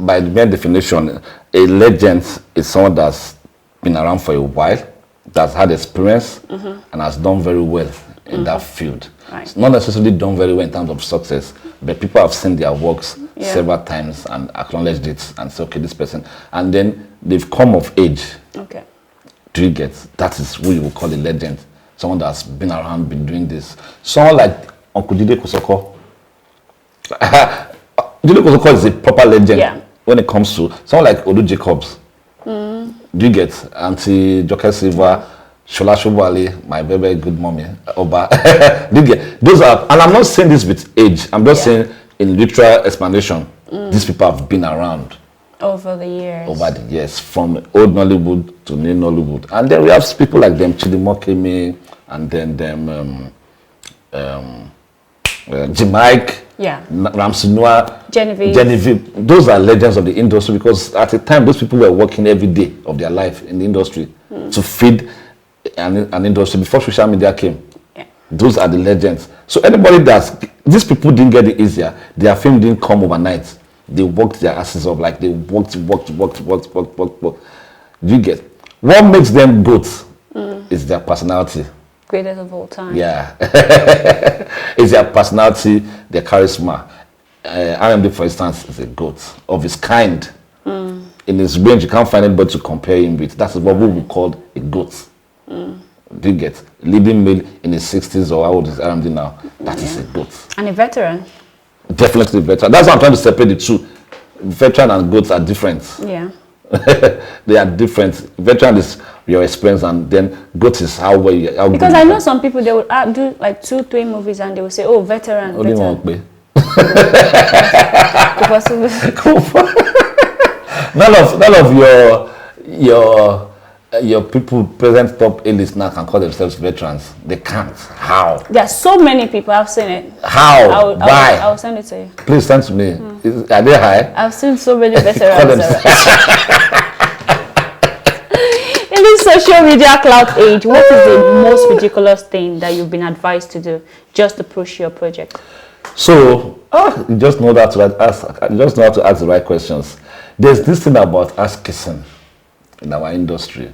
S2: by the mere definition, a legend is someone that's been around for a while that's had experience and has done very well in that field.
S1: Right.
S2: It's not necessarily done very well in terms of success, but people have seen their works several times and acknowledged it and said, okay, this person, and then they've come of age.
S1: Okay.
S2: Do you get? That is who you will call a legend. Someone that's been around, been doing this. Someone like Uncle Dide Kosoko. Dide Kosoko is a proper legend when it comes to someone like Odu Jacobs. Do you get? Auntie Joker Silva, Shola Shobali, my very good mommy, Oba. Do you get? Those are, and I'm not saying this with age. I'm just saying in literal explanation. These people have been around
S1: over the years,
S2: from old Nollywood to new Nollywood, and then we have people like them Chidimokeme, and then them Jamaica, Ramsinua, Genevieve. Those are legends of the industry, because at the time those people were working every day of their life in the industry to feed an industry before social media came. Those are the legends. So anybody these people didn't get it easier. Their fame didn't come overnight. They worked their asses off, like they worked. Do you get? What makes them good is their personality.
S1: Greatest of all time.
S2: Yeah. It's their personality, their charisma. RMD, for instance, is a goat of his kind. In his range, you can't find anybody to compare him with. That's what we would call a goat. Do you get? Leading male in his 60s, or how old is RMD now? That is a goat. And
S1: a veteran.
S2: Definitely a veteran. That's why I'm trying to separate the two. Veteran and goats are different.
S1: Yeah.
S2: They are different. Veteran is your experience, and then goat is how well you.
S1: Because I know some people, they would do like 2-3 movies and they will say, "Oh, veteran."
S2: Only one. None of your people present top A-list now can call themselves veterans. They can't. How?
S1: There are so many people. I've seen it.
S2: How? Why?
S1: I'll send it to you.
S2: Please send to me. Are they high?
S1: I've seen so many veterans. In this social media cloud age, what is the most ridiculous thing that you've been advised to do just to push your project?
S2: So, you just know that to ask. You just know how to ask the right questions. There's this thing about ass kissing in our industry.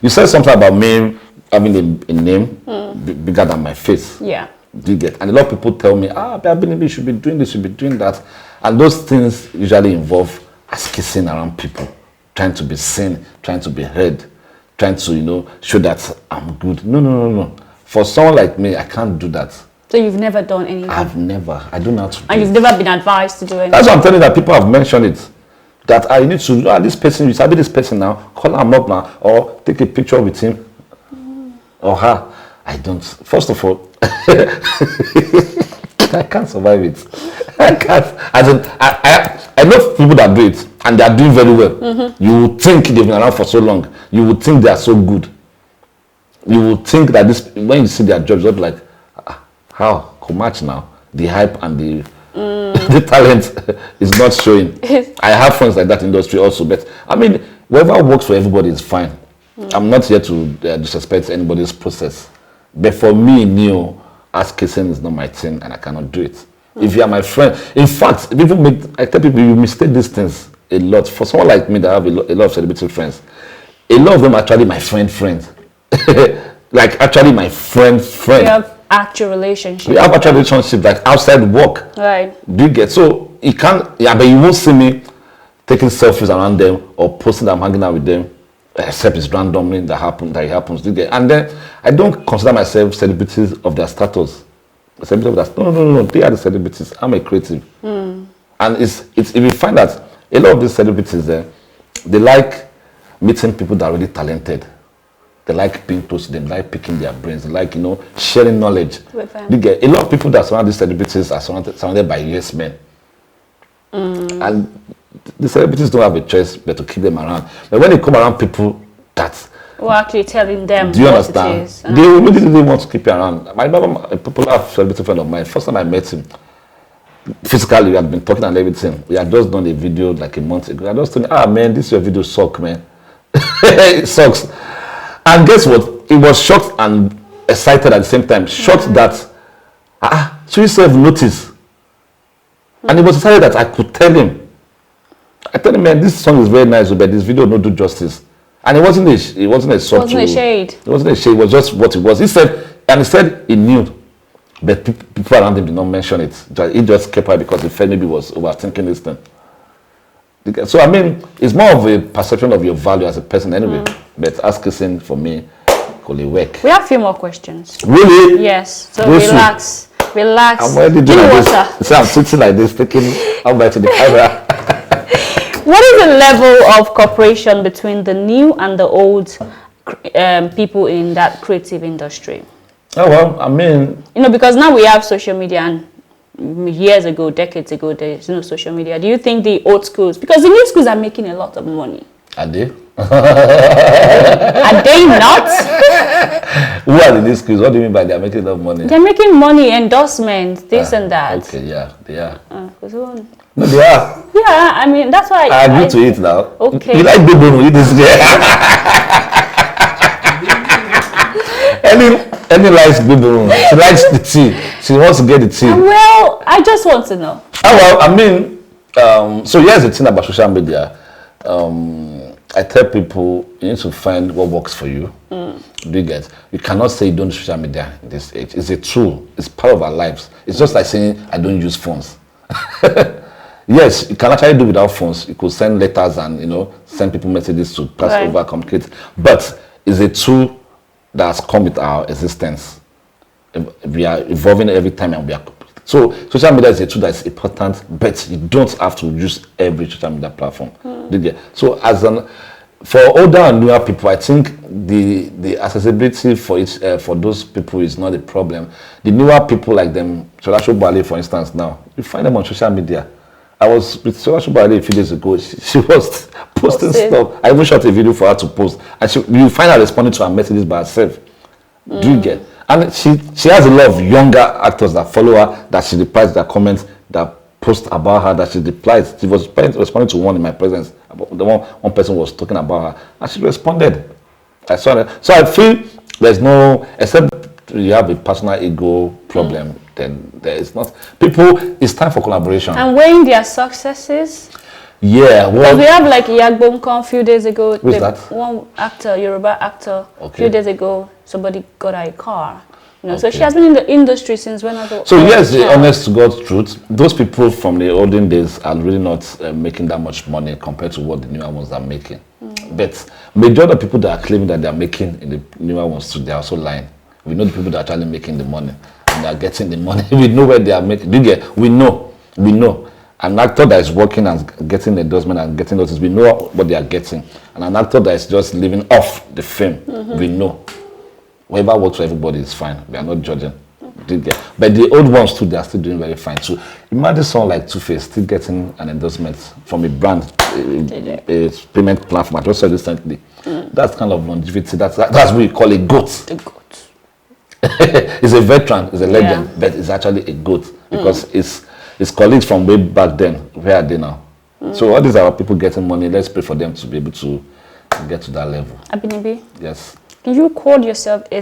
S2: You said something about me having a name bigger than my face.
S1: Yeah.
S2: Do you get? And a lot of people tell me, Abinibi, you should be doing this, you should be doing that. And those things usually involve ass kissing around people, trying to be seen, trying to be heard, trying to, show that I'm good. No. For someone like me, I can't do that.
S1: So you've never done anything?
S2: I've never. I don't know how to do it.
S1: And you've never been advised to do anything?
S2: That's what I'm telling you, that people have mentioned it. That I need to, this person, you sabi this person now, call him up now, or take a picture with him, or her. I don't. First of all, I can't survive it. I can't. I know people that do it, and they are doing very well. You would think they've been around for so long. You would think they are so good. You would think that when you see their jobs, you'll be like, how? Come match now. The hype and the talent is not showing. I have friends like that in the industry also, but I mean, whatever works for everybody is fine. I'm not here to disrespect anybody's process, but for me, ass kissing is not my thing, and I cannot do it. If you are my friend, in fact, I tell people you mistake these things a lot. For someone like me that have a lot of celebrity friends, a lot of them are actually my friends. Like actually my friend.
S1: You have actual relationship.
S2: We have actual relationship, like outside work.
S1: Right.
S2: Do you get? So you can't, but you won't see me taking selfies around them or posting that I'm hanging out with them, except it's randomly that it happens. Do you get? And then I don't consider myself celebrities of their status. No. They are the celebrities. I'm a creative. And it's if you find that a lot of these celebrities they like meeting people that are really talented. They like being close to them, they like picking their brains, they like, sharing knowledge.
S1: With them.
S2: You get? A lot of people that surround these celebrities are surrounded by yes men. And the celebrities don't have a choice but to keep them around. But when they come around people that...
S1: We're actually telling them
S2: do you
S1: what
S2: understand?
S1: It is.
S2: They really didn't want to keep you around. I remember a popular celebrity friend of mine, first time I met him, physically we had been talking and everything. We had just done a video like a month ago. I just told him, man, this your video sucks, man. It sucks. And guess what? He was shocked and excited at the same time. Shocked that she yourself noticed. And he was excited that I could tell him. I told him, man, this song is very nice, but this video don't do justice. And it wasn't a subtle.
S1: It wasn't a shade.
S2: It wasn't a shade. It was just what it was. He said he knew, but people around him did not mention it. He just kept quiet because he felt maybe was overthinking this thing. So I mean, it's more of a perception of your value as a person anyway. But ask kissing for me, could it work?
S1: We have a few more questions.
S2: Really?
S1: Yes. So
S2: Go
S1: relax. Relax.
S2: I'm already doing this. So I'm sitting like this, taking out back to the camera.
S1: What is the level of cooperation between the new and the old people in that creative industry?
S2: Oh well, I mean,
S1: because now we have social media, and years ago, decades ago, there's no social media. Do you think the old schools, because the new schools are making a lot of money?
S2: Are they?
S1: Are they not?
S2: Who are the new schools? What do you mean by they're making a lot of money?
S1: They're making money, endorsements, this and that.
S2: Okay, yeah, they are.
S1: No,
S2: they are.
S1: Yeah, I mean, that's why
S2: I agree to it now.
S1: Okay.
S2: You like big bone, eat this Any likes big bone. She likes the tea. She wants to get the tea.
S1: Well, I just want to know.
S2: Oh, well, I mean, so here's the thing about social media. I tell people you need to find what works for you. Do you get? You cannot say you don't use social media in this age. It's a tool. It's part of our lives. It's just like saying I don't use phones. Yes, you can actually do without phones. You could send letters and send people messages to pass over, communicate. But it's a tool that's come with our existence. We are evolving every time, and we are. So social media is a tool that's important, but you don't have to use every social media platform. So for older and newer people, I think the accessibility for those people is not a problem. The newer people like them, Solasho Bale, for instance, now you find them on social media. I was with Solasho Bale a few days ago. She was posting stuff. I even shot a video for her to post, and you find her responding to her messages by herself. Do you get? And she has a lot of younger actors that follow her, that she replies their comments, that post about her, that she replies. She was responding to one in my presence. The one person was talking about her, and she responded. I saw that. So I feel there's no, except you have a personal ego problem, then there is not. People, it's time for collaboration.
S1: And weighing their successes.
S2: Yeah, well,
S1: we have like Yagbonkan a few days ago.
S2: Who's that?
S1: One actor, Yoruba actor.
S2: Okay.
S1: A few days ago, somebody got her a car. So she has been in the industry since when I was.
S2: So yes, the honest to God truth, those people from the olden days are really not making that much money compared to what the newer ones are making. But majority of people that are claiming that they are making in the newer ones too, they are also lying. We know the people that are actually making the money and they are getting the money. We know where they are making. We know. An actor that is working and getting endorsement and getting notice, we know what they are getting. And an actor that is just living off the fame, we know. Whatever works for everybody is fine. We are not judging. But the old ones too, they are still doing very fine too. Imagine someone like Two-Face still getting an endorsement from a brand, a payment platform. I just said recently. That's kind of longevity. That's what we call a goat.
S1: A goat.
S2: He's a veteran, he's a legend, but he's actually a goat because his colleagues from way back then, where are they now? So all these are people getting money. Let's pray for them to be able to get to that level.
S1: Abinibi?
S2: Yes.
S1: Can you call yourself a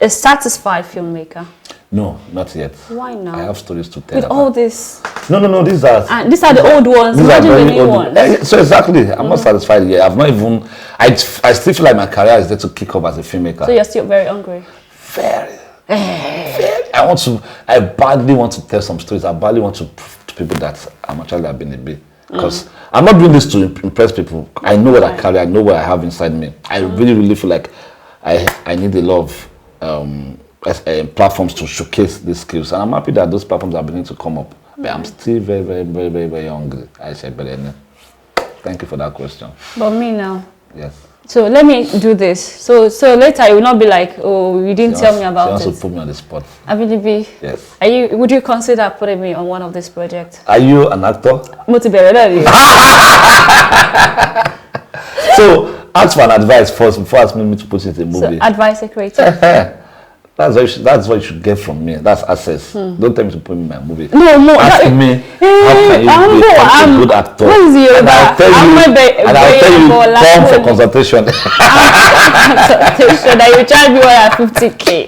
S1: satisfied filmmaker?
S2: No, not yet.
S1: Why not?
S2: I have stories to tell.
S1: With all this.
S2: No, these are
S1: the old ones. Imagine the new ones.
S2: So exactly, I'm not satisfied yet. I've not even. I still feel like my career is there to kick off as a filmmaker.
S1: So you're still very hungry.
S2: Very. I badly want to tell some stories. I badly want to prove to people that I'm actually Abinibi. Because I'm not doing this to impress people. I know what I carry. I know what I have inside me. I really feel like I need a lot of platforms to showcase these skills. And I'm happy that those platforms are beginning to come up. But I'm still very hungry. I say, thank you for that question.
S1: But me now.
S2: Yes.
S1: So let me do this. So later you will not be like, oh, you didn't tell me about it.
S2: You also put me on the spot.
S1: Abinibi.
S2: Yes.
S1: Would you consider putting me on one of these projects?
S2: Are you an actor? So ask for an advice first before asking me to put it in a movie.
S1: So advice a creator.
S2: That's what you should get from me. That's access. Don't tell me to put me in my movie.
S1: No.
S2: Ask me how can you become a good actor.
S1: What is your I'll
S2: tell you come for consultation.
S1: Consultation that you charge me 150K.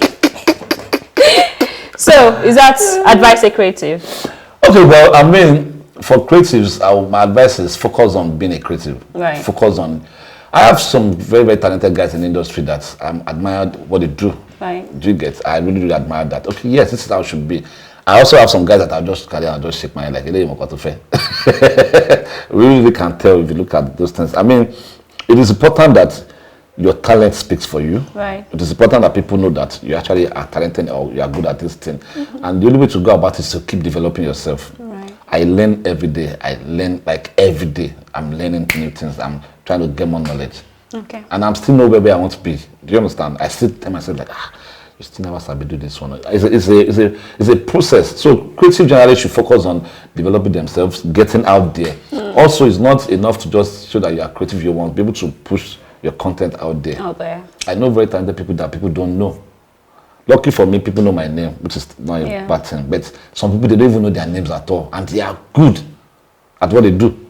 S1: So is that advice a creative?
S2: Okay, well, I mean, for creatives, my advice is focus on being a creative.
S1: Right.
S2: Focus on. I have some very, very talented guys in the industry that I'm admired what they do.
S1: Right.
S2: Do you get? I really, really admire that. Okay, yes, this is how it should be. I also have some guys that I'll just carry and just shake my head like, we really can tell if you look at those things. I mean, it is important that your talent speaks for you.
S1: Right.
S2: It is important that people know that you actually are talented or you are good at this thing. And the only way to go about it is to keep developing yourself.
S1: Right.
S2: I learn every day. I learn like every day. I'm learning new things. I'm trying to get more knowledge.
S1: Okay.
S2: And I'm still nowhere where I want to be. Do you understand? I still tell myself like, you still never sabi do this one. It's a process. So creative journalists should focus on developing themselves, getting out there. Also, it's not enough to just show that you are creative. You want to be able to push your content out there.
S1: Out there.
S2: I know very talented people that people don't know. Lucky for me, people know my name, which is not a bad thing. But some people, they don't even know their names at all. And they are good at what they do.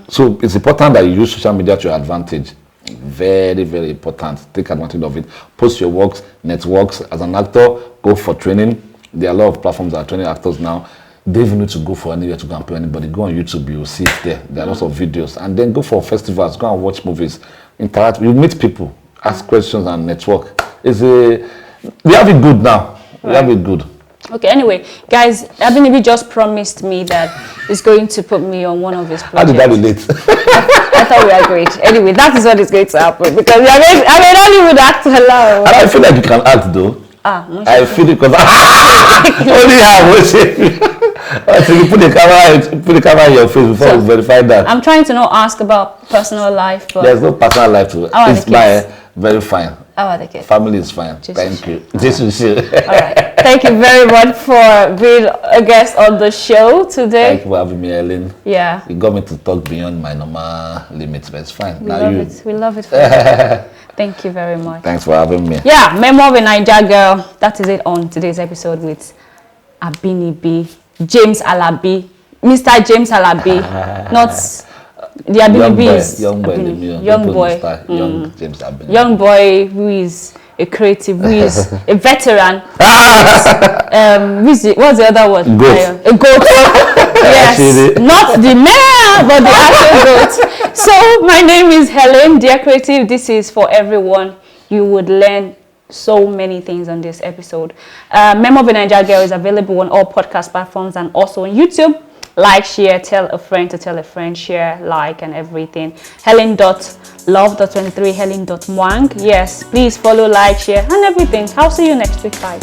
S2: So it's important that you use social media to your advantage. Very, very important. Take advantage of it. Post your works, networks. As an actor, go for training. There are a lot of platforms that are training actors now. They even need to go for anywhere to go and play anybody. Go on YouTube, you'll see it there. There are lots of videos. And then go for festivals, go and watch movies. Interact. You meet people, ask questions and network. We have it good now. We have it good.
S1: Okay, anyway, guys, Abinibi just promised me that he's going to put me on one of his projects.
S2: How did that relate?
S1: I thought we agreed. Anyway, that is what is going to happen because I'm a Nollywood actor. Hello.
S2: And I feel like you can act though. I feel it because only you put the camera in your face before we verify that.
S1: I'm trying to not ask about personal life, but
S2: there's no personal life to it. It's fine, very fine.
S1: How are the kids?
S2: Family is fine. Thank you. This is
S1: all right. Thank you very much for being a guest on the show today.
S2: Thank you for having me, Ellen.
S1: Yeah.
S2: You got me to talk beyond my normal limits, but it's fine.
S1: We love it. We love it. For you. Thank you very much.
S2: Thanks for having me.
S1: Yeah, Memoir of a Naija Girl. That is it on today's episode with Abinibi, James Alabi, Mr. James Alabi, not the Abinibi is
S2: young boy, young James Abinibi.
S1: Young boy who is a creative, who is a veteran. What's the other word?
S2: Goat.
S1: A goat. Yes, not the male, but the actual goat. So my name is Helen, dear creative. This is for everyone. You would learn so many things on this episode. Memoir of a Naija Girl is available on all podcast platforms and also on YouTube. Like, share, tell a friend to tell a friend, share, like, and everything. Helen.love.23, Helen.mwang. Yes, please follow, like, share, and everything. I'll see you next week. Bye.